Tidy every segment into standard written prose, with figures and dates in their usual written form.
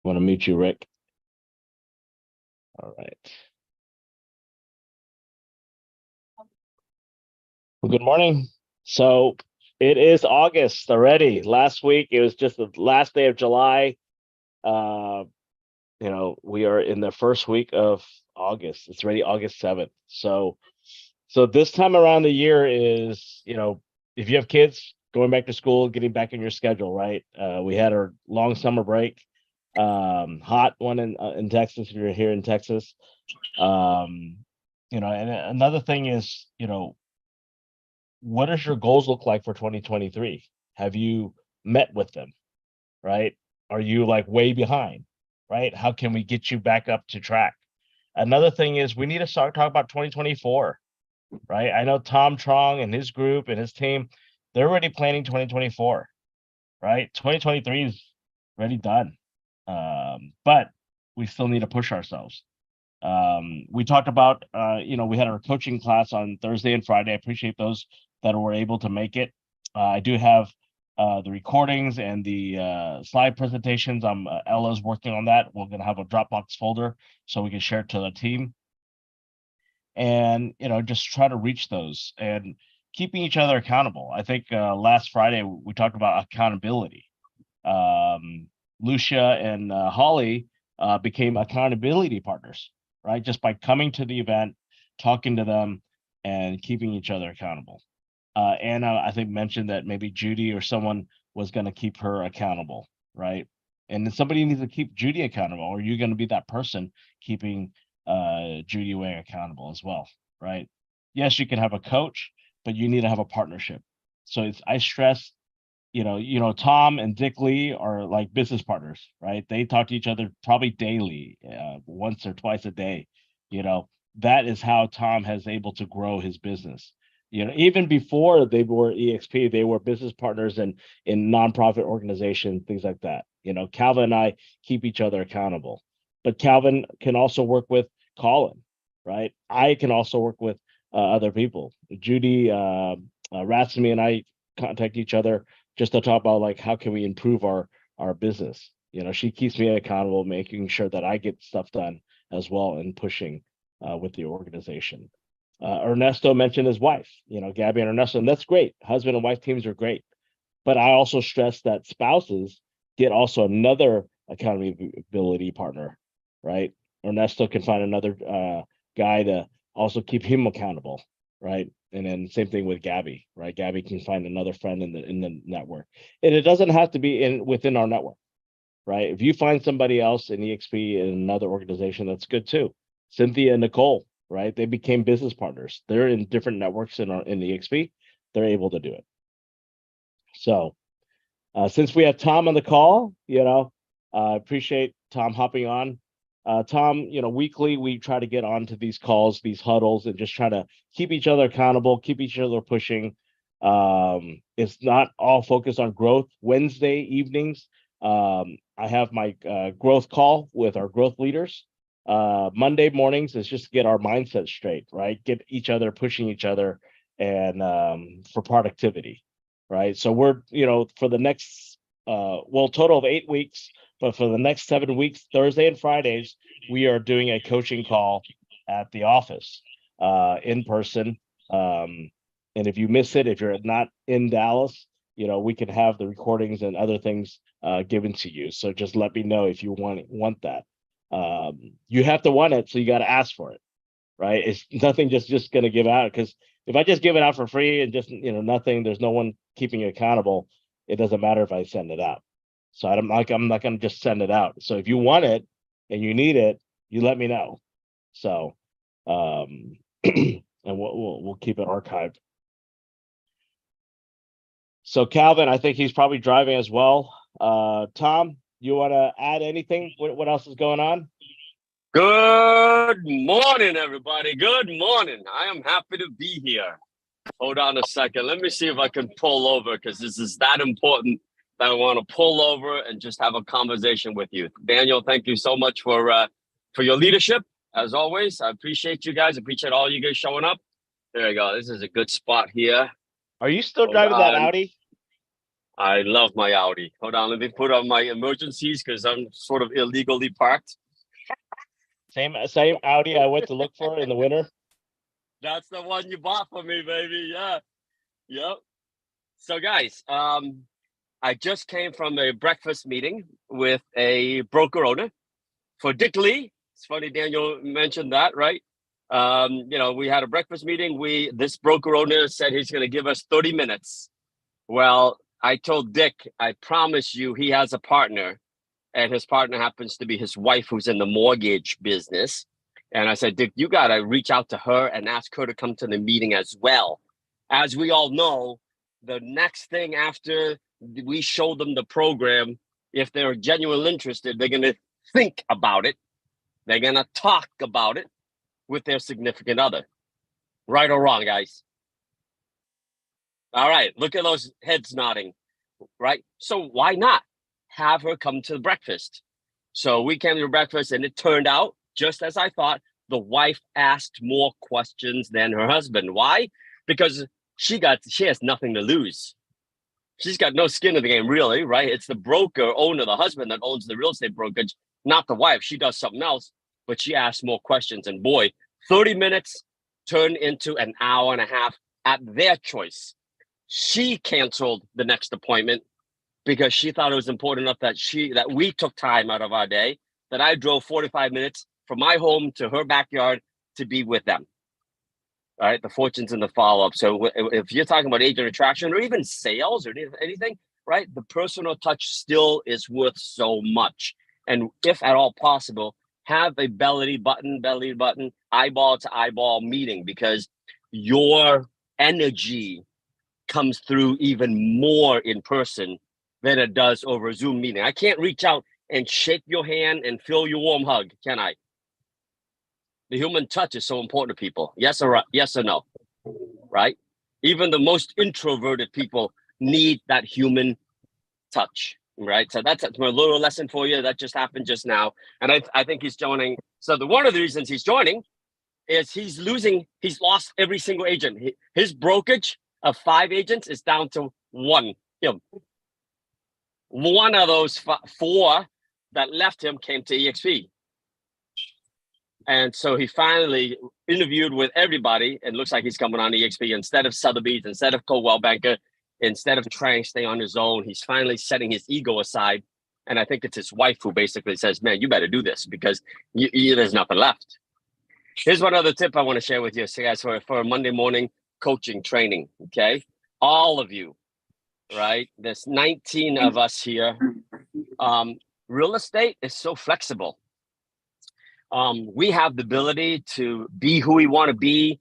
Want to mute you, Rick? All right. Well, good morning. So it is August already. Last week, it was just the last day of July. We are in the first week of August. It's already August 7th. So this time around the year is, if you have kids going back to school, getting back in your schedule, right? We had our long summer break, hot one in Texas, if you're here in Texas. And another thing is, what does your goals look like for 2023? Have you met with them, right? Are you like way behind, right? How can we get you back up to track? Another thing is we need to start talking about 2024, right? I know Tom Trong and his group and his team, they're already planning 2024, right? 2023 is already done. But we still need to push ourselves. We talked about, we had our coaching class on Thursday and Friday. I appreciate those that were able to make it. I do have the recordings and the slide presentations. Ella's working on that. We're going to have a Dropbox folder so we can share it to the team. And, just try to reach those and keeping each other accountable. I think last Friday we talked about accountability. Lucia and Holly became accountability partners, right? Just by coming to the event, talking to them, and keeping each other accountable. Anna, I think, mentioned that maybe Judy or someone was going to keep her accountable, right? And then somebody needs to keep Judy accountable, or you're going to be that person keeping Judy Wang accountable as well, right? Yes, you can have a coach, but you need to have a partnership. So I stress, Tom and Dick Lee are like business partners, right? They talk to each other probably daily, once or twice a day. That is how Tom has able to grow his business. Even before they were EXP, they were business partners in nonprofit organizations, things like that. Calvin and I keep each other accountable, but Calvin can also work with Colin, right? I can also work with other people. Judy Ratsamy and I contact each other just to talk about like how can we improve our business. She keeps me accountable, making sure that I get stuff done as well and pushing with the organization. Ernesto mentioned his wife, Gabby and Ernesto, and that's great. Husband and wife teams are great. But I also stress that spouses get also another accountability partner, right? Ernesto can find another guy to also keep him accountable, right? And then same thing with Gabby, right? Gabby can find another friend in the network. And it doesn't have to be within our network, right? If you find somebody else in EXP in another organization, that's good too. Cynthia and Nicole, right? They became business partners. They're in different networks in EXP. They're able to do it. So since we have Tom on the call, I appreciate Tom hopping on. Tom, weekly we try to get onto these calls, these huddles, and just try to keep each other accountable, keep each other pushing. It's not all focused on growth. Wednesday evenings, I have my growth call with our growth leaders. Monday mornings is just to get our mindset straight, right? Get each other pushing each other and for productivity, right? So we're, for the next, total of 8 weeks, but for the next 7 weeks, Thursday and Fridays, we are doing a coaching call at the office in person. And if you miss it, if you're not in Dallas, we can have the recordings and other things given to you. So just let me know if you want that. You have to want it, so you got to ask for it, right? It's nothing just going to give out, because if I just give it out for free and just nothing, there's no one keeping you accountable. It doesn't matter if I send it out. So I'm not going to just send it out. So if you want it and you need it, you let me know. So and we'll keep it archived. So Calvin, I think he's probably driving as well. Tom, you want to add anything? What else is going on? Good morning, everybody. Good morning. I am happy to be here. Hold on a second. Let me see if I can pull over, because this is that important that I want to pull over and just have a conversation with you. Daniel, thank you so much for your leadership, as always. I appreciate you guys. I appreciate all you guys showing up. There you go. This is a good spot here. Are you still driving that Audi? I love my Audi. Hold on, let me put on my emergencies because I'm sort of illegally parked. Same Audi I went to look for in the winter. That's the one you bought for me, baby. Yeah. Yep. So guys, I just came from a breakfast meeting with a broker owner for Dick Lee. It's funny Daniel mentioned that, right? We had a breakfast meeting. This broker owner said he's going to give us 30 minutes. Well, I told Dick, I promise you he has a partner, and his partner happens to be his wife who's in the mortgage business. And I said, Dick, you got to reach out to her and ask her to come to the meeting as well. As we all know, the next thing after we show them the program, if they're genuinely interested, they're going to think about it. They're going to talk about it with their significant other. Right or wrong, guys? All right, look at those heads nodding, right? So why not have her come to the breakfast? So we came to breakfast, and it turned out, just as I thought, the wife asked more questions than her husband. Why? Because she has nothing to lose. She's got no skin in the game, really, right? It's the broker owner, the husband, that owns the real estate brokerage, not the wife. She does something else, but she asked more questions. And boy, 30 minutes turned into an hour and a half at their choice. She canceled the next appointment because she thought it was important enough that we took time out of our day, that I drove 45 minutes from my home to her backyard to be with them. All right, the fortunes in the follow-up. So if you're talking about agent attraction or even sales or anything, right, the personal touch still is worth so much. And if at all possible, have a belly button, eyeball to eyeball meeting, because your energy comes through even more in person than it does over a Zoom meeting. I can't reach out and shake your hand and feel your warm hug, can I? The human touch is so important to people. Yes or no, right? Even the most introverted people need that human touch, right? So that's my little lesson for you. That just happened just now. And I think he's joining. So one of the reasons he's joining is he's lost every single agent. His brokerage of 5 agents is down to 1. One of those 4 that left him came to EXP. And so he finally interviewed with everybody, and looks like he's coming on EXP instead of Sotheby's, instead of Coldwell Banker, instead of trying to stay on his own. He's finally setting his ego aside. And I think it's his wife who basically says, man, you better do this because there's nothing left. Here's one other tip I want to share with you, guys, for a Monday morning coaching training, okay? All of you, right? There's 19 of us here. Real estate is so flexible. We have the ability to be who we want to be,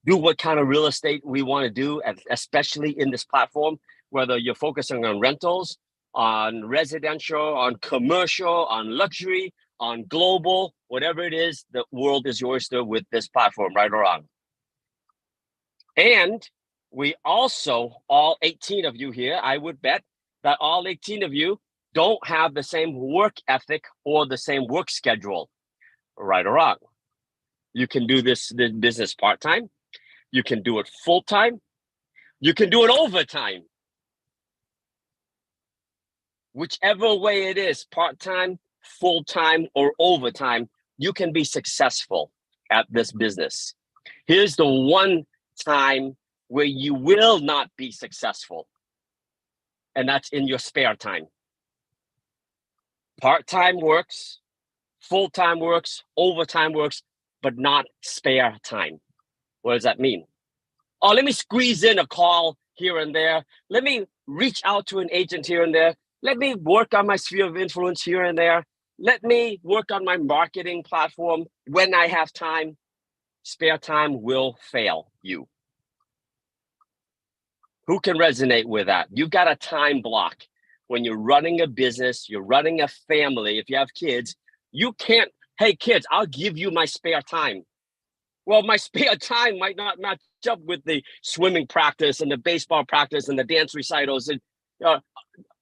do what kind of real estate we want to do, especially in this platform, whether you're focusing on rentals, on residential, on commercial, on luxury, on global, whatever it is, the world is your oyster with this platform, right or wrong. And we also, all 18 of you here, I would bet that all 18 of you don't have the same work ethic or the same work schedule. Right or wrong. You can do this business part-time. You can do it full-time. You can do it overtime. Whichever way it is, part-time, full-time, or overtime, you can be successful at this business. Here's the one time where you will not be successful, and that's in your spare time. Part-time works, full-time works, overtime works, but not spare time. What does that mean? Oh, let me squeeze in a call here and there. Let me reach out to an agent here and there. Let me work on my sphere of influence here and there. Let me work on my marketing platform when I have time. Spare time will fail you. Who can resonate with that? You've got a time block. When you're running a business, you're running a family, if you have kids, you can't, hey kids, I'll give you my spare time. Well, my spare time might not match up with the swimming practice and the baseball practice and the dance recitals. And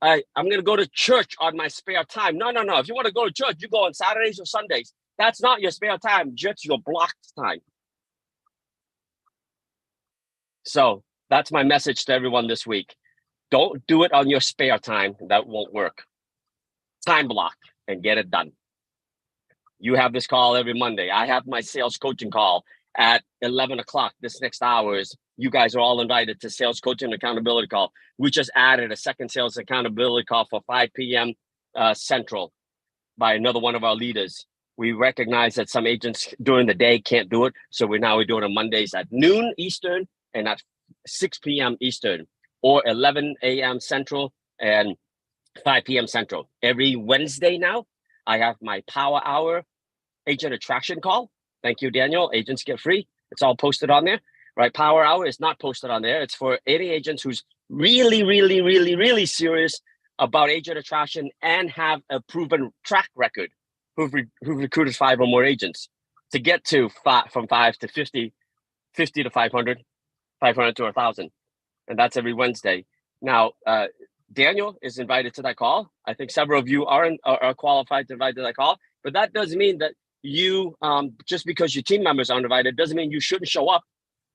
I'm going to go to church on my spare time. No. If you want to go to church, you go on Saturdays or Sundays. That's not your spare time, just your blocked time. So that's my message to everyone this week. Don't do it on your spare time. That won't work. Time block and get it done. You have this call every Monday. I have my sales coaching call at 11 o'clock. This next hour is, you guys are all invited to sales coaching accountability call. We just added a second sales accountability call for 5 p.m. Central by another one of our leaders. We recognize that some agents during the day can't do it. So we're doing it on Mondays at noon Eastern and at 6 p.m. Eastern, or 11 a.m. Central and 5 p.m. Central. Every Wednesday now, I have my power hour agent attraction call. Thank you, Daniel. Agents get free. It's all posted on there, right? Power hour is not posted on there. It's for any agents who's really, really, really, really serious about agent attraction and have a proven track record, who've recruited 5 or more agents to get to from 5 to 50, 50 to 500, 500 to 1,000. And that's every Wednesday. Now, Daniel is invited to that call. I think several of you are qualified to invite to that call, but that doesn't mean that you, just because your team members are invited, doesn't mean you shouldn't show up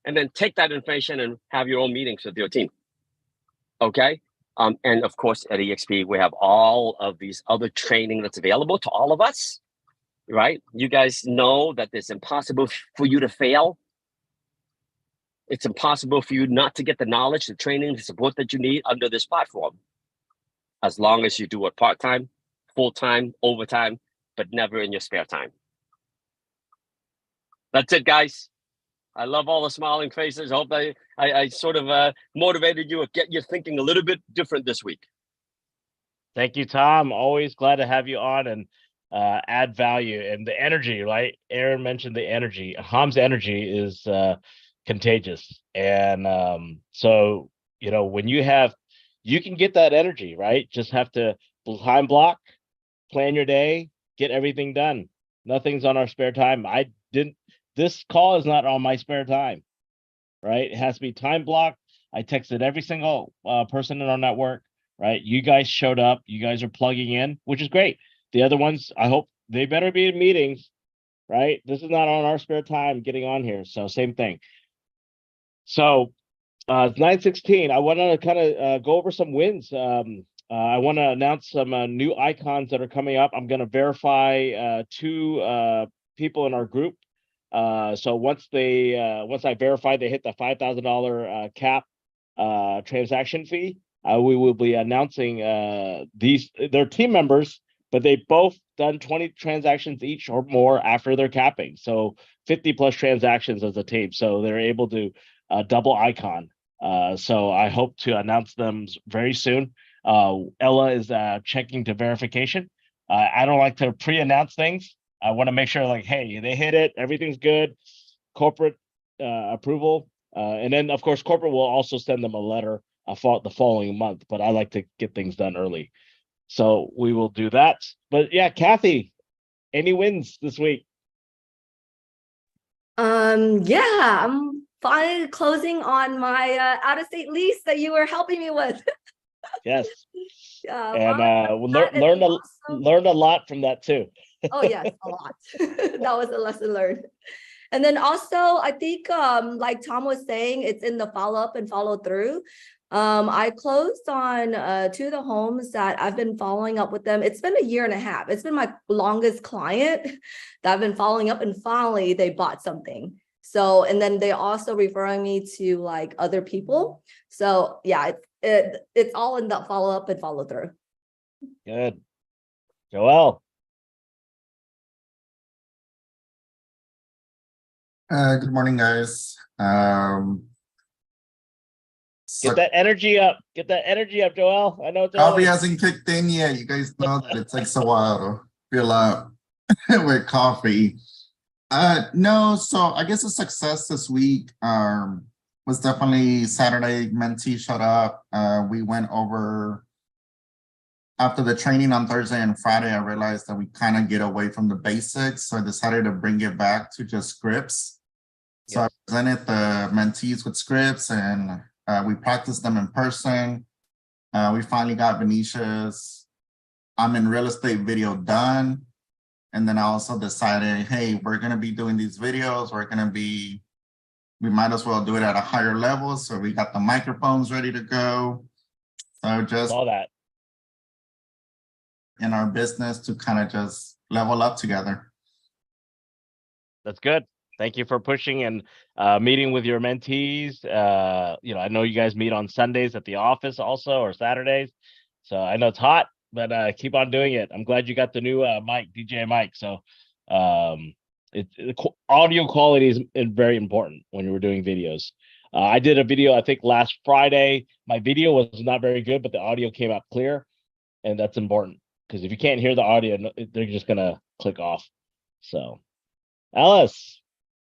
and then take that information and have your own meetings with your team. Okay. And of course, at EXP, we have all of these other training that's available to all of us, right? You guys know that it's impossible for you to fail. It's impossible for you not to get the knowledge, the training, the support that you need under this platform, as long as you do it part-time, full-time, overtime, but never in your spare time. That's it, guys. I love all the smiling faces. I hope I sort of motivated you or get you thinking a little bit different this week. Thank you, Tom. Always glad to have you on and add value, and the energy, right? Aaron mentioned the energy. Ham's energy is contagious. And so, when you can get that energy, right? Just have to time block, plan your day, get everything done. Nothing's on our spare time. This call is not on my spare time, right? It has to be time blocked. I texted every single person in our network, right? You guys showed up. You guys are plugging in, which is great. The other ones, I hope they better be in meetings, right? This is not on our spare time getting on here. So same thing. So 916, I want to kind of go over some wins. I want to announce some new icons that are coming up. I'm going to verify 2 people in our group. So once I verify they hit the $5,000 cap transaction fee, we will be announcing they're team members, but they both done 20 transactions each or more after their capping. So 50 plus transactions as a team. So they're able to double icon. So I hope to announce them very soon. Ella is checking to verification. I don't like to pre-announce things. I want to make sure, like, hey, they hit it, everything's good, corporate approval, and then of course corporate will also send them a letter the following month. But I like to get things done early, so we will do that. But yeah, Kathy, any wins this week? Yeah, I'm finally closing on my out-of-state lease that you were helping me with. Yes. Yeah, And learned a lot from that too. Oh yes, a lot. That was a lesson learned. And then also, I think like Tom was saying, it's in the follow-up and follow through. I closed on 2 of the homes that I've been following up with them. It's been a year and a half. It's been my longest client that I've been following up, and finally they bought something. So, and then they also referring me to like other people. So yeah, it's all in the follow-up and follow through. Good. Joel. Good morning, guys. Get that energy up. Get that energy up, Joel. I know it's coffee early. hasn't kicked in yet. You guys know that it takes a while to fill up with coffee. No, so I guess a success this week was definitely Saturday. Mentee showed up. We went over after the training on Thursday and Friday. I realized that we kind of get away from the basics, so I decided to bring it back to just scripts. So yes. I presented the mentees with scripts, and we practiced them in person. We finally got Venetia's I'm in real estate video done. And then I also decided, hey, we're going to be doing these videos. We might as well do it at a higher level. So we got the microphones ready to go. So just Saw that. in our business to kind of just level up together. That's good. Thank you for pushing and meeting with your mentees. I know you guys meet on Sundays at the office also, or Saturdays. So I know it's hot, but keep on doing it. I'm glad you got the new mic, DJ mic. So audio quality is very important when you were doing videos. I did a video, I think last Friday. My video was not very good, but the audio came out clear, and that's important because if you can't hear the audio, they're just gonna click off. So, Alice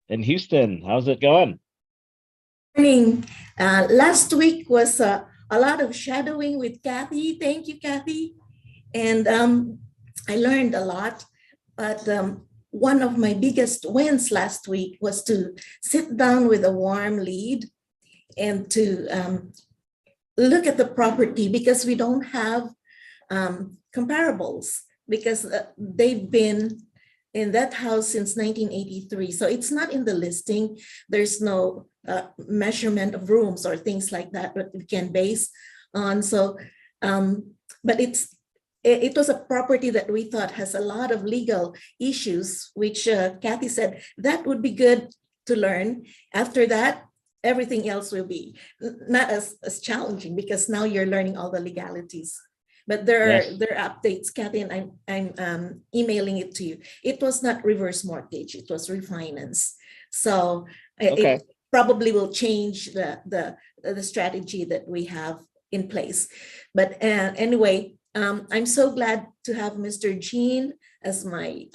in Houston, how's it going? Morning. Last week was a lot of shadowing with Kathy. Thank you, Kathy. And I learned a lot. But one of my biggest wins last week was to sit down with a warm lead and to look at the property, because we don't have comparables, because they've been in that house since 1983. So it's not in the listing. There's no measurement of rooms or things like that that we can base on. So, but it was a property that we thought has a lot of legal issues, which Kathy said that would be good to learn. After that, everything else will be not as challenging, because now you're learning all the legalities. But there are updates, Kathy, and I'm emailing it to you. It was not reverse mortgage; it was refinance. So it probably will change the strategy that we have in place. But anyway, I'm so glad to have Mr. Gene as my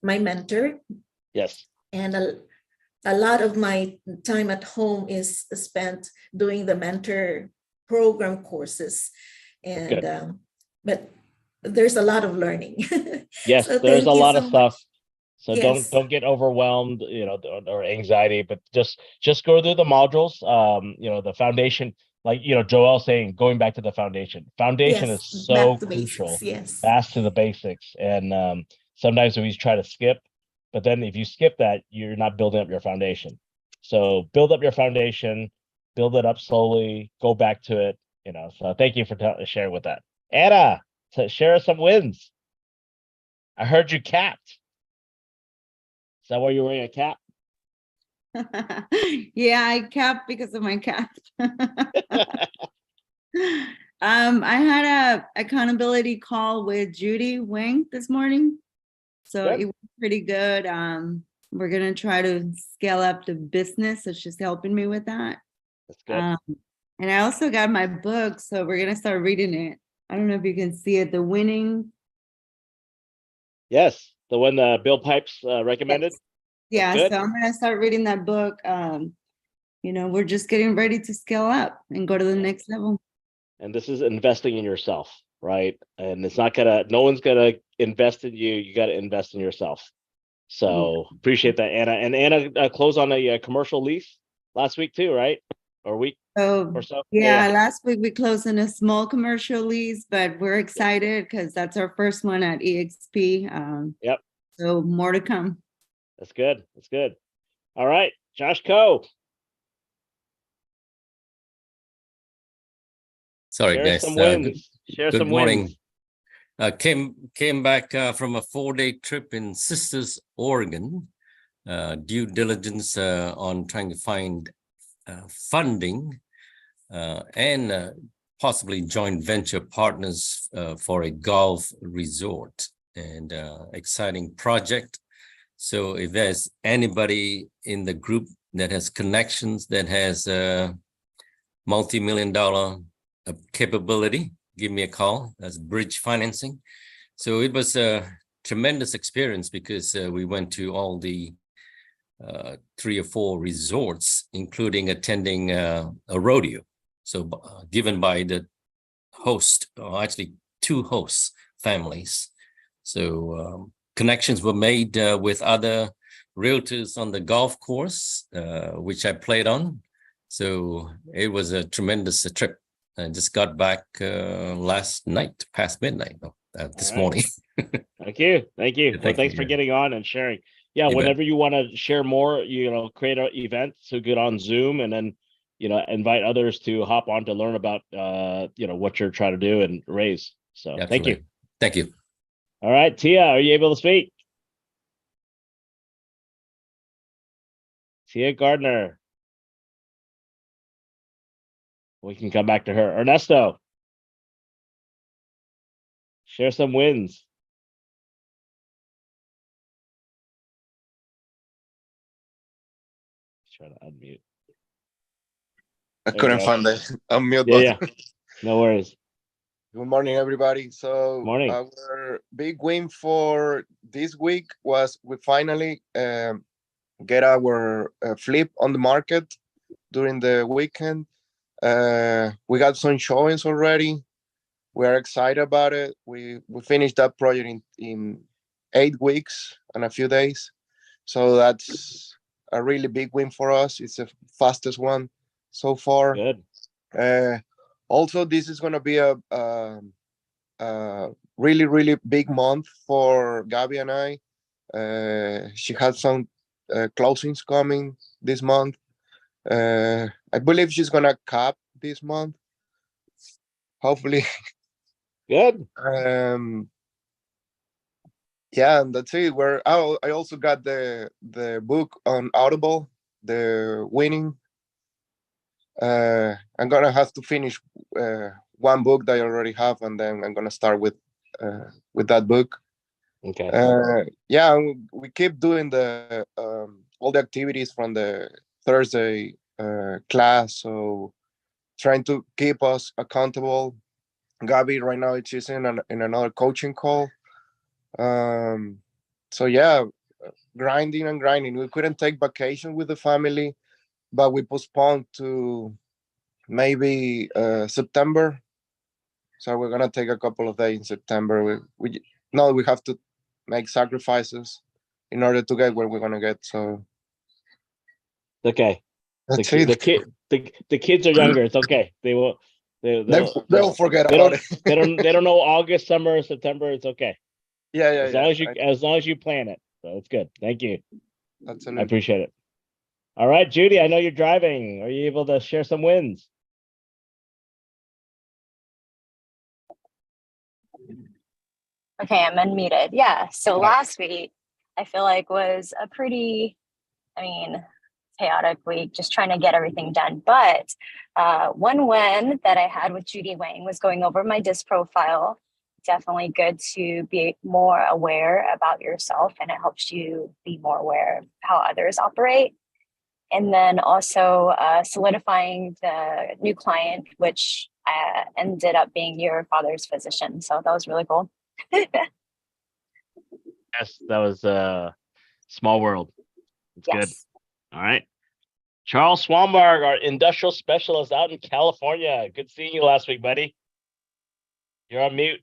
my mentor. Yes. And a lot of my time at home is spent doing the mentor program courses. And but there's a lot of learning. Yes, So there's a lot of stuff. So Yes. don't get overwhelmed, or anxiety, but just go through the modules. The foundation, like Joel saying, going back to the foundation. Foundation Yes, is so back to crucial. basics. Yes. Back to the basics. And sometimes we try to skip, but then if you skip that, you're not building up your foundation. So build up your foundation, build it up slowly, go back to it. So thank you for sharing with that. Anna, share us some wins. I heard you capped. Is that why you're wearing a cap? Yeah, I capped because of my cat. I had a accountability call with Judy Wang this morning. So Good. it was pretty good. We're gonna try to scale up the business. So she's helping me with that. That's good. And I also got my book, so we're gonna start reading it. I don't know if you can see it, The Winning. Yes, the one Bill Pipes recommended. Yeah, Good. so I'm gonna start reading that book. We're just getting ready to scale up and go to the next level. And this is investing in yourself, right? And it's not no one's gonna invest in you. You got to invest in yourself. So appreciate that, Anna. And Anna closed on a commercial lease last week too, right? Or week or so. Yeah, last week we closed in a small commercial lease, but we're excited because that's our first one at EXP. Yep. So more to come. That's good. That's good. All right, Josh Coe. Sorry, Share guys. some wins. Share good some morning. wins. Came back from a 4-day trip in Sisters, Oregon. Due diligence on trying to find funding and possibly joint venture partners for a golf resort, and exciting project. So if there's anybody in the group that has connections, that has multi-million-dollar capability, give me a call. That's bridge financing. So it was a tremendous experience because we went to all the 3 or 4 resorts, including attending a rodeo. So given by the host, or actually 2 hosts families. So connections were made with other realtors on the golf course, which I played on. So it was a tremendous trip. I just got back last night, past midnight, this morning. Thank you. Thank you. Well, thanks for getting on and sharing. Yeah, whenever you want to share more, create an event, so get on Zoom, and then, invite others to hop on to learn about, what you're trying to do and raise. So thank you. Absolutely. Thank you. All right, Tia, are you able to speak? Tia Gardner. We can come back to her. Ernesto. Share some wins. Trying to unmute. I There you couldn't go. find the unmute Yeah, button. no worries. Good morning, everybody. So Morning. our big win for this week was we finally get our flip on the market during the weekend. We got some showings already. We are excited about it. We finished that project in 8 weeks and a few days. So that's a really big win for us. It's the fastest one so far. Good. Also, this is going to be a really, really big month for Gabby and I. She has some closings coming this month. I believe she's going to cap this month. Hopefully. Good. Yeah, and that's it. I also got the book on Audible, the winning. I'm gonna have to finish one book that I already have, and then I'm gonna start with that book. Okay. Yeah, we keep doing the all the activities from the Thursday class, so trying to keep us accountable. Gabby right now she's in another coaching call. So yeah, grinding and grinding. We couldn't take vacation with the family, but we postponed to maybe September. So we're gonna take a couple of days in September. We have to make sacrifices in order to get where we're gonna get. So okay. that's it. The kids are younger. It's okay. They will. They'll forget They about don't. it. They don't know August, summer, September. It's okay. Yeah. As long as you plan it. So it's good. Thank you. Absolutely. I appreciate it. All right, Judy, I know you're driving. Are you able to share some wins? Okay, I'm unmuted. Yeah. So last week, I feel like was a pretty, chaotic week, just trying to get everything done. But one win that I had with Judy Wang was going over my DISC profile. Definitely good to be more aware about yourself, and it helps you be more aware of how others operate. And then also solidifying the new client, which ended up being your father's physician. So that was really cool. Yes, that was a small world. It's Yes. good. All right. Charles Swanberg, our industrial specialist out in California. Good seeing you last week, buddy. You're on mute.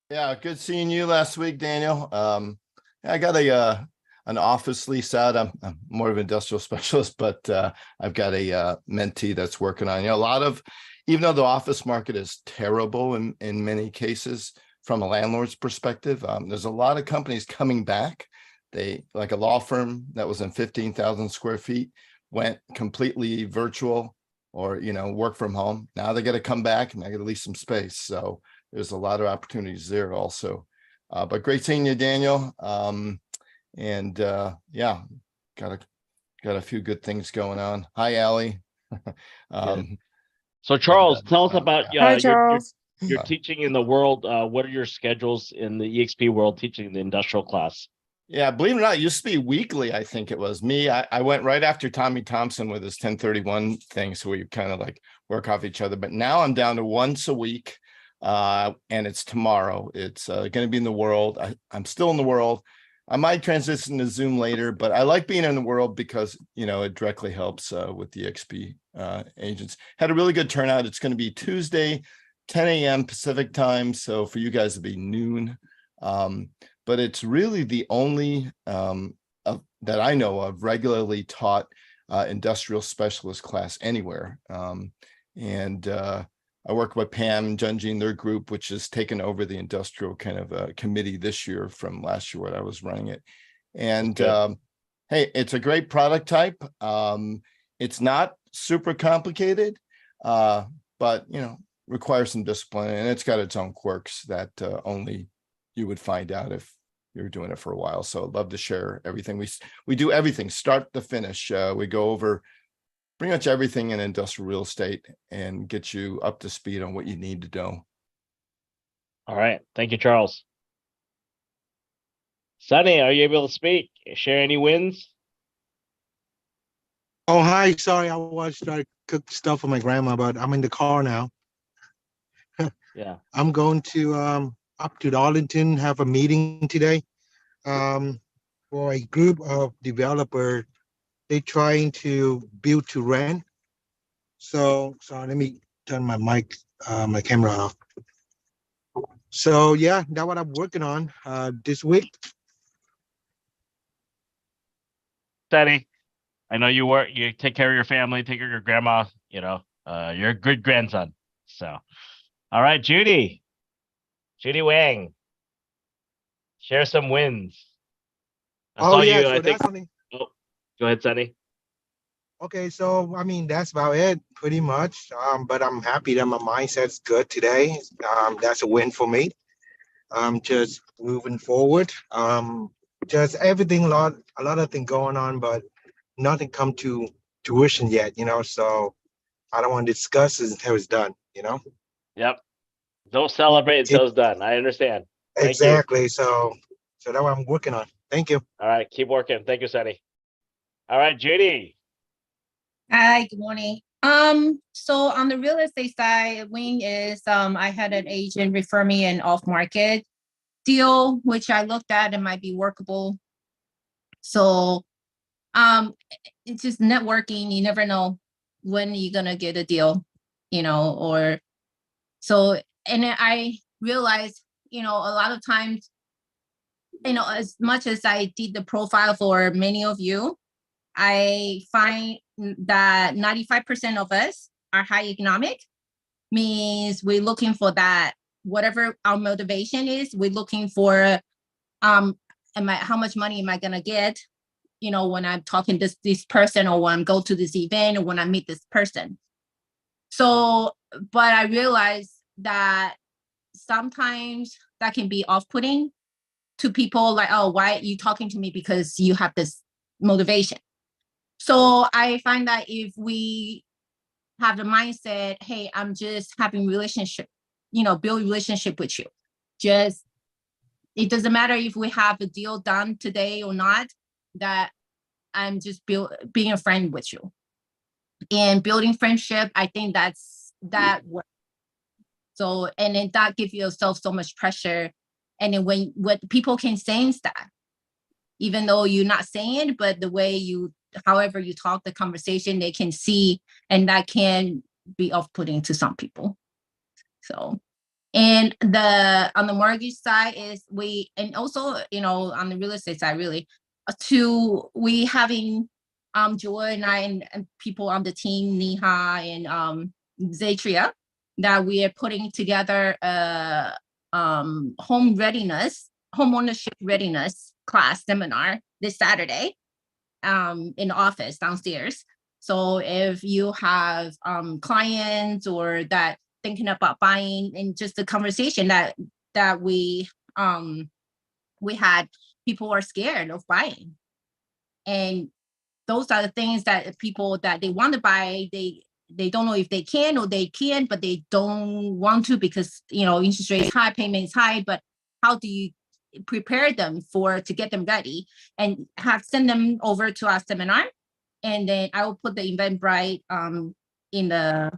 Yeah, good seeing you last week, Daniel. I got an office lease out. I'm more of an industrial specialist, but I've got a mentee that's working on, even though the office market is terrible in many cases from a landlord's perspective, there's a lot of companies coming back. They, like a law firm that was in 15,000 square feet, went completely virtual or, work from home. Now they got to come back and they got to lease some space. So there's a lot of opportunities there also. But great seeing you, Daniel. Yeah, got a few good things going on. Hi, Allie. So Charles, tell us about Hi, Charles. you're teaching in the world. What are your schedules in the EXP world teaching the industrial class? Yeah, believe it or not, it used to be weekly. I think it was me. I went right after Tommy Thompson with his 1031 thing. So we kind of like work off each other. But now I'm down to once a week. And it's tomorrow. It's going to be in the world. I'm still in the world. I might transition to Zoom later, but I like being in the world because, it directly helps with the EXP agents. Had a really good turnout. It's going to be Tuesday, 10 a.m. Pacific time. So for you guys, it'll be noon. But it's really the only that I know of regularly taught industrial specialist class anywhere. I work with Pam and Junji and their group, which has taken over the industrial kind of committee this year from last year when I was running it. And hey, it's a great product type. It's not super complicated, but requires some discipline, and it's got its own quirks that only you would find out if you're doing it for a while. So I'd love to share everything. We do everything start to finish. We go over pretty much everything in industrial real estate and get you up to speed on what you need to know. All right. Thank you, Charles. Sunny, are you able to speak? Share any wins? Oh, hi. Sorry, I was trying to cook stuff for my grandma, but I'm in the car now. Yeah. I'm going to up to Darlington, have a meeting today for a group of developers. They're trying to build to rent. So let me turn my mic, my camera off. So yeah, that's what I'm working on this week. Sunny, I know you take care of your family, take care of your grandma, you're a good grandson. So, all right, Judy Wang, share some wins. I saw you, I think. That's something. Oh, go ahead, Sunny. Okay, so I mean that's about it, pretty much. But I'm happy that my mindset's good today. That's a win for me. Just moving forward. Just everything, a lot of things going on, but nothing come to fruition yet. So I don't want to discuss it until it's done. Yep. Don't celebrate until it's done. I understand. Thank Exactly. So that's what I'm working on. Thank you. All right, keep working. Thank you, Sunny. All right, Judy. Hi, good morning. So on the real estate side, wing is I had an agent refer me an off-market deal, which I looked at and might be workable. So it's just networking. You never know when you're gonna get a deal, or so. And then I realized, a lot of times, as much as I did the profile for many of you, I find that 95% of us are high economic, means we're looking for that, whatever our motivation is, we're looking for, how much money am I gonna get, when I'm talking to this person, or when I go to this event, or when I meet this person. So, but I realized that sometimes that can be off-putting to people, like, oh, why are you talking to me? Because you have this motivation. So I find that if we have the mindset, hey, I'm just having relationship, build relationship with you. Just, it doesn't matter if we have a deal done today or not, that I'm just being a friend with you. And building friendship, I think that works. So, and then that gives yourself so much pressure. And then when people can sense that, even though you're not saying it, but the way however you talk, the conversation, they can see, and that can be off-putting to some people. So, and on the mortgage side is and also, on the real estate side, really, we having Joy and I and people on the team, Neha and Zatria, that we are putting together a homeownership readiness class seminar this Saturday in the office downstairs. So if you have clients or that thinking about buying, and just the conversation that we had, people are scared of buying, and those are the things that people that they want to buy, they don't know if they can or they can, but they don't want to because interest rate is high, payment is high. But how do you prepare them to get them ready, and send them over to our seminar? And then I will put the Eventbrite in the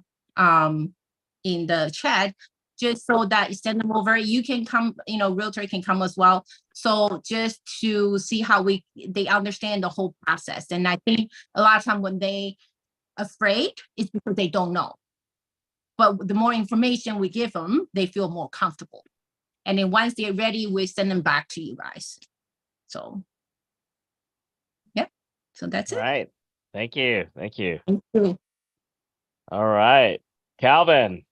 chat, just so that you send them over. You can come, realtor can come as well. So just to see how they understand the whole process. And I think a lot of time when they afraid, it's because they don't know. But the more information we give them, they feel more comfortable. And then once they're ready, we send them back to you guys. So, yep. So that's it. All right. Thank you. Thank you. Thank you. All right. Calvin.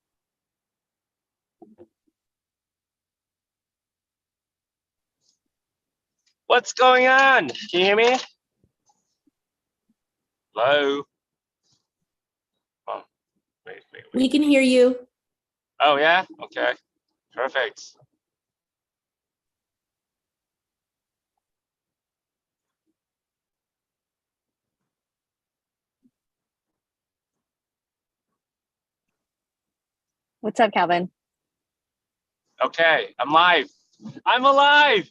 What's going on? Can you hear me? Hello? Wait. We can hear you. Oh, yeah? Okay, perfect. What's up, Calvin? Okay, I'm live. I'm alive.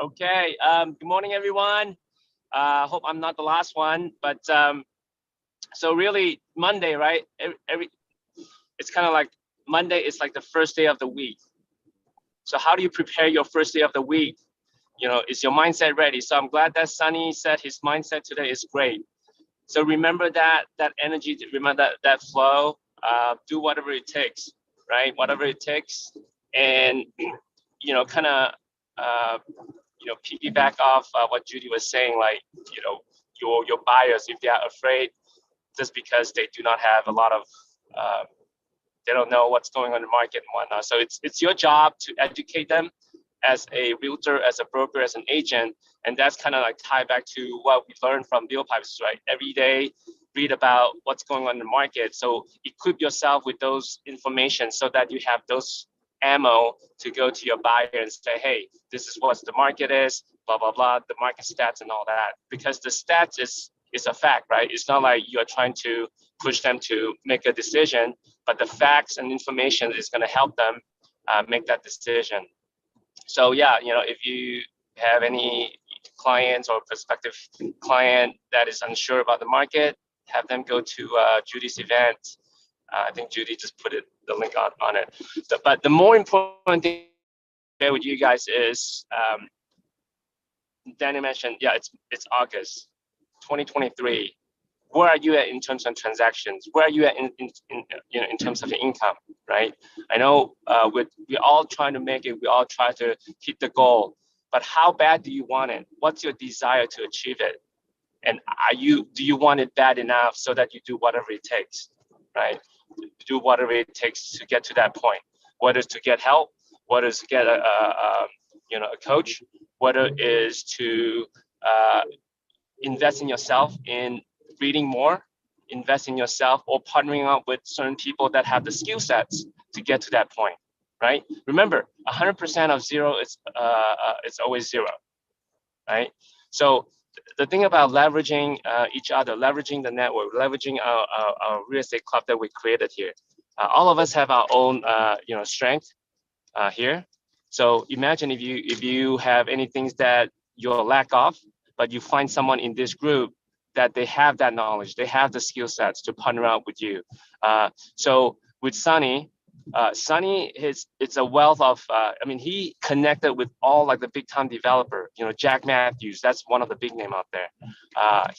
Okay, good morning, everyone. Hope I'm not the last one, but so really Monday, right? It's kind of like Monday is like the first day of the week. So how do you prepare your first day of the week? You know, is your mindset ready? So I'm glad that Sunny said his mindset today is great. So remember that energy, remember that flow. Do whatever it takes, right? Whatever it takes, and kind of piggyback off what Judy was saying, like your buyers, if they are afraid just because they do not have a lot of they don't know what's going on in the market and whatnot. So it's your job to educate them as a realtor, as a broker, as an agent. And that's kind of like tie back to what we learned from Deal Pipes, right? Every day, read about what's going on in the market. So equip yourself with those information so that you have those ammo to go to your buyer and say, hey, this is what the market is, blah, blah, blah, the market stats and all that. Because the stats is a fact, right? It's not like you're trying to push them to make a decision, but the facts and information is going to help them make that decision. So yeah, if you have any clients or prospective client that is unsure about the market, have them go to Judy's event. I think Judy just put the link on it. But the more important thing to share with you guys is, Danny mentioned, yeah, it's August 2023. Where are you at in terms of transactions? Where are you at in terms of income, right? I know we're all trying to make it. We all try to hit the goal, but how bad do you want it? What's your desire to achieve it? And do you want it bad enough so that you do whatever it takes, right? Do whatever it takes to get to that point. Whether it's to get help, whether it's to get a coach, whether it is to invest in yourself in reading more, invest in yourself, or partnering up with certain people that have the skill sets to get to that point, right? Remember, 100% of zero is it's always zero, right? So the thing about leveraging each other, leveraging the network, leveraging our real estate club that we created here. All of us have our own strength here. So imagine if you have any things that you're lack of, but you find someone in this group that they have that knowledge, they have the skill sets to partner up with you. So with Sunny, it's a wealth of, he connected with all like the big time developer, Jack Matthews, that's one of the big name out there. I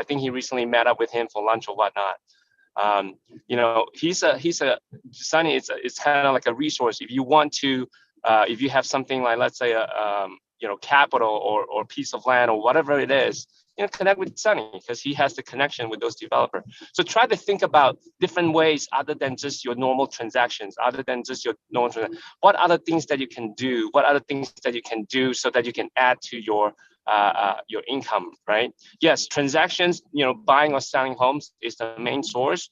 think he recently met up with him for lunch or whatnot. Sunny, it's kind of like a resource. If you want to, if you have something like, let's say, capital or piece of land or whatever it is, connect with Sunny because he has the connection with those developers. So try to think about different ways other than just your normal transactions, other than just your normal transactions. What other things that you can do? What other things that you can do so that you can add to your income, right? Yes, transactions, buying or selling homes is the main source,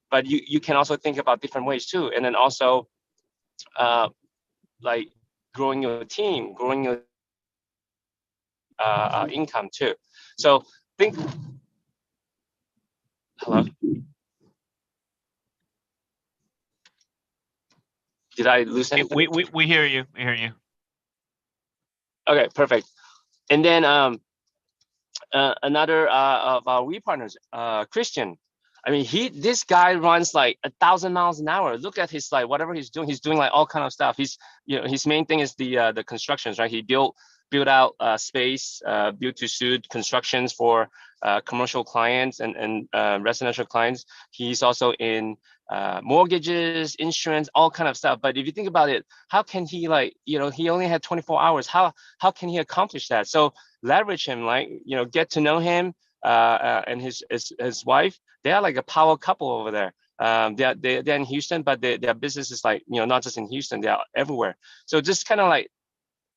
but you can also think about different ways too. And then also like growing your team, growing your income too. So think, hello? Did I lose anything? We hear you. We hear you. Okay, perfect. And then another of our we partners, Christian. This guy runs like 1,000 miles an hour. Look at his whatever he's doing like all kind of stuff. He's his main thing is the constructions, right? He built out space, built to suit constructions for commercial clients and residential clients. He's also in mortgages, insurance, all kind of stuff. But if you think about it, how can he he only had 24 hours. How can he accomplish that? So leverage him, get to know him and his wife. They are like a power couple over there. They're in Houston, but their business is not just in Houston, they are everywhere. So just kind of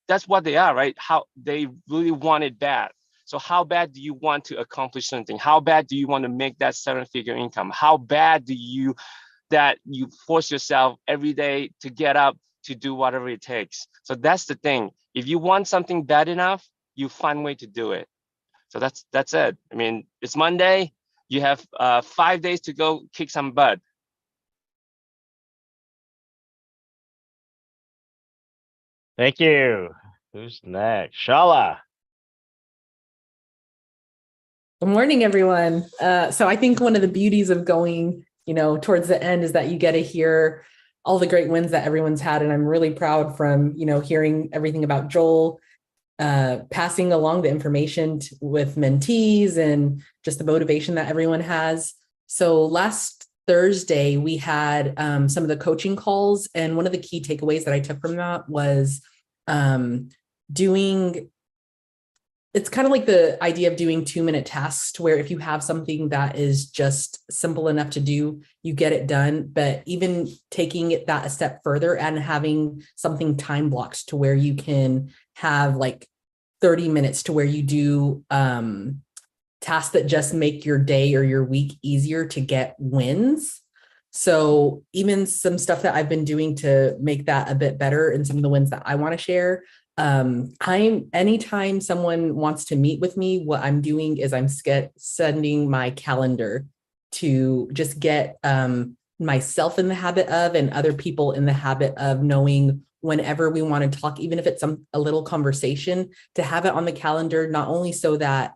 that's what they are, right? How they really want it bad. So how bad do you want to accomplish something? How bad do you want to make that 7-figure income? How bad do you force yourself every day to get up to do whatever it takes? So that's the thing. If you want something bad enough, you find a way to do it. So that's it. I mean, it's Monday. You have 5 days to go kick some butt. Thank you. Who's next? Shala. Good morning, everyone. So I think one of the beauties of going, towards the end is that you get to hear all the great wins that everyone's had. And I'm really proud from, hearing everything about Joel, passing along the information with mentees and just the motivation that everyone has. So last Thursday, we had some of the coaching calls. And one of the key takeaways that I took from that was it's kind of like the idea of doing 2-minute tasks, to where if you have something that is just simple enough to do, you get it done. But even taking it that a step further and having something time blocked to where you can have like 30 minutes to where you do tasks that just make your day or your week easier to get wins. So even some stuff that I've been doing to make that a bit better, and some of the wins that I want to share. Anytime someone wants to meet with me, what I'm doing is I'm sending my calendar to just get myself in the habit of, and other people in the habit of, knowing whenever we want to talk, even if it's a little conversation, to have it on the calendar, not only so that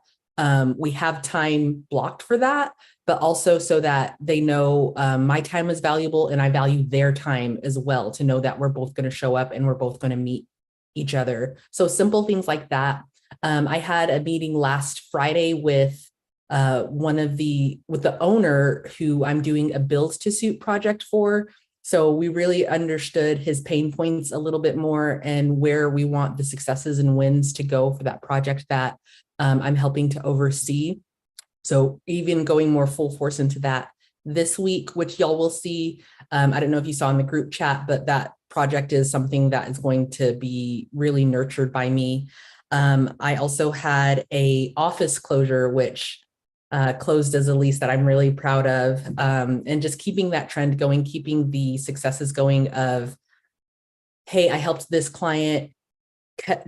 we have time blocked for that, but also so that they know my time is valuable and I value their time as well, to know that we're both going to show up and we're both going to meet each other. So simple things like that. I had a meeting last Friday with the owner who I'm doing a build to suit project for. So we really understood his pain points a little bit more, and where we want the successes and wins to go for that project that I'm helping to oversee. So even going more full force into that this week, which y'all will see. I don't know if you saw in the group chat, but that project is something that is going to be really nurtured by me. I also had a office closure, which closed as a lease, that I'm really proud of, and just keeping that trend going, keeping the successes going of, hey, I helped this client,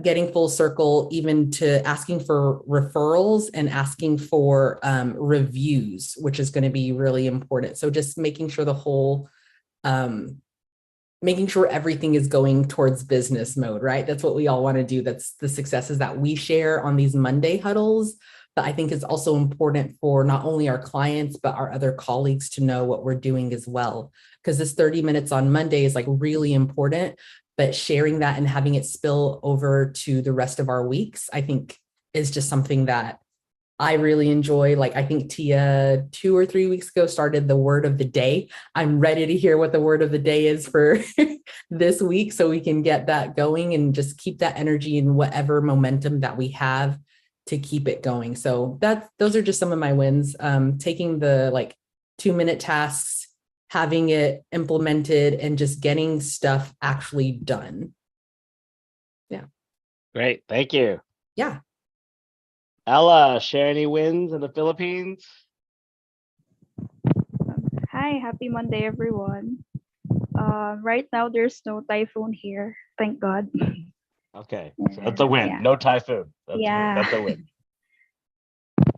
getting full circle, even to asking for referrals and asking for reviews, which is going to be really important. So just making sure making sure everything is going towards business mode, right? That's what we all want to do. That's the successes that we share on these Monday huddles. But I think it's also important for not only our clients, but our other colleagues to know what we're doing as well. Because this 30 minutes on Monday is like really important, but sharing that and having it spill over to the rest of our weeks, I think is just something that I really enjoy. Like, I think Tia 2 or 3 weeks ago started the word of the day. I'm ready to hear what the word of the day is for this week, so we can get that going and just keep that energy and whatever momentum that we have to keep it going. So those are just some of my wins. Taking the 2-minute tasks, having it implemented, and just getting stuff actually done. Yeah. Great. Thank you. Yeah. Ella, share any wins in the Philippines? Hi, happy Monday, everyone. Right now, there's no typhoon here. Thank God. Okay, so that's a win. Yeah. No typhoon. Yeah. That's a win.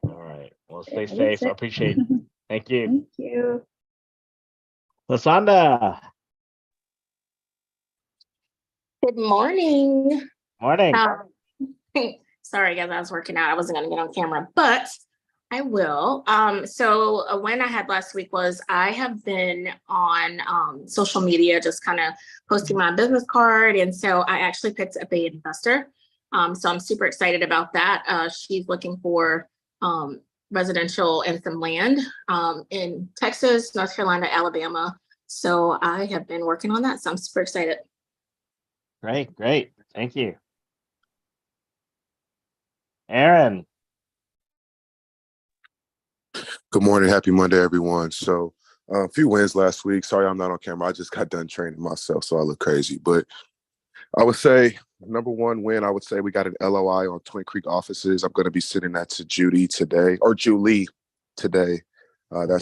All right. Well, stay That's safe. I it. appreciate it. Thank you. Thank you. Lasanda. Good morning. Morning. Sorry, guys, I was working out. I wasn't going to get on camera, but I will. So a win I had last week was I have been on social media, just kind of posting my business card. And so I actually picked up an investor. So I'm super excited about that. She's looking for residential and some land in Texas, North Carolina, Alabama. So I have been working on that. So I'm super excited. Great. Thank you. Aaron. Good morning. Happy Monday, everyone. So a few wins last week. Sorry I'm not on camera. I just got done training myself, so I look crazy. But I would say number one win, I would say we got an LOI on Twin Creek offices. I'm going to be sending that to Julie today. That's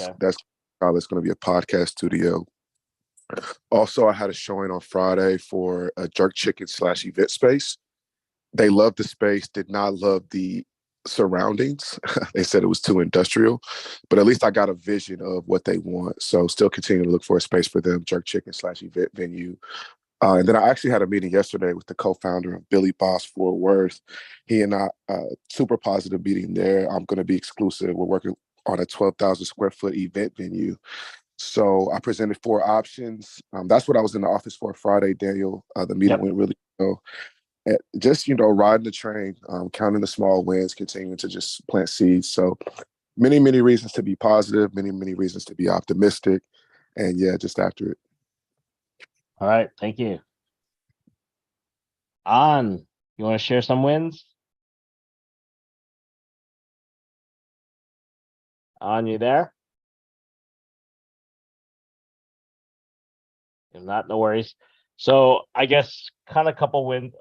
Okay. that's it's going to be a podcast studio. Also, I had a showing on Friday for a jerk chicken / event space. They loved the space, did not love the surroundings. They said it was too industrial, but at least I got a vision of what they want. So still continue to look for a space for them, jerk chicken / event venue. And then I actually had a meeting yesterday with the co-founder of Billy Boss Fort Worth. He and I, super positive meeting there. I'm going to be exclusive. We're working on a 12,000 square foot event venue. So I presented 4 options. That's what I was in the office for Friday, Daniel. The meeting went really well. Just, riding the train, counting the small wins, continuing to just plant seeds. So many, many reasons to be positive, many, many reasons to be optimistic. And yeah, just after it. All right. Thank you. On, you want to share some wins? On, you there? If not, no worries. So I guess kind of couple wins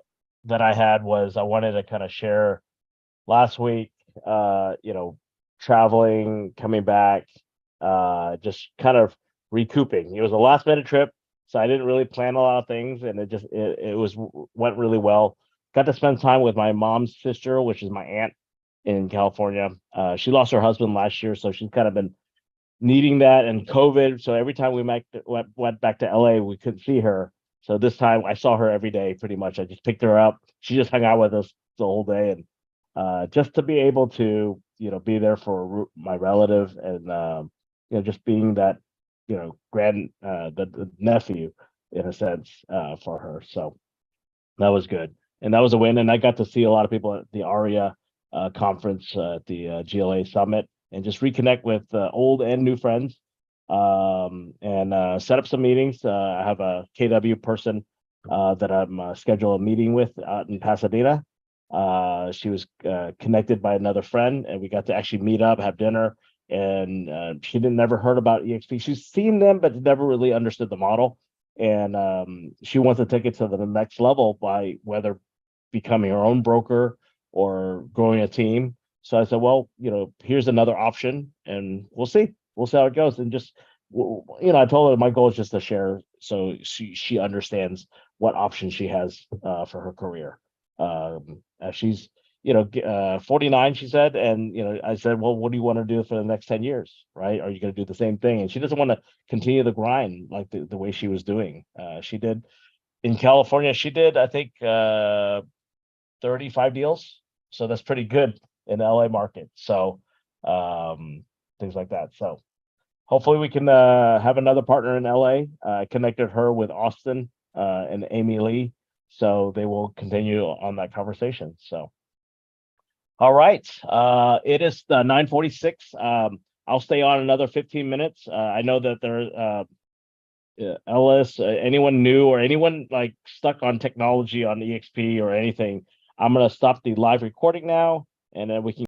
that I had was I wanted to kind of share last week, traveling, coming back, just kind of recouping. It was a last minute trip, so I didn't really plan a lot of things, and it went really well. Got to spend time with my mom's sister, which is my aunt in California. She lost her husband last year, so she's kind of been needing that, and COVID. So every time we went back to LA, we couldn't see her. So this time I saw her every day pretty much. I just picked her up. She just hung out with us the whole day, and just to be able to be there for my relative, and just being that the nephew in a sense for her. So that was good, and that was a win. And I got to see a lot of people at the ARIA conference at the GLA summit, and just reconnect with old and new friends, and set up some meetings. I have a KW person that I'm scheduled a meeting with out in Pasadena. She was connected by another friend, and we got to actually meet up, have dinner. And she didn't never heard about EXP. She's seen them, but never really understood the model. And she wants to take it to the next level by whether becoming her own broker or growing a team. So I said, well, here's another option, and we'll see. We'll see how it goes. And just, I told her my goal is just to share so she understands what options she has for her career. She's 49, she said, and I said, well, what do you want to do for the next 10 years, right? Are you going to do the same thing? And she doesn't want to continue the grind like the way she was doing. She did in California. She did, I think, 35 deals, so that's pretty good in the LA market. So things like that. So hopefully we can have another partner in LA. I connected her with Austin and Amy Lee, so they will continue on that conversation. So all right, it is 9:46. I'll stay on another 15 minutes. I know that there Ellis, anyone new or anyone like stuck on technology on EXP or anything, I'm going to stop the live recording now, and then we can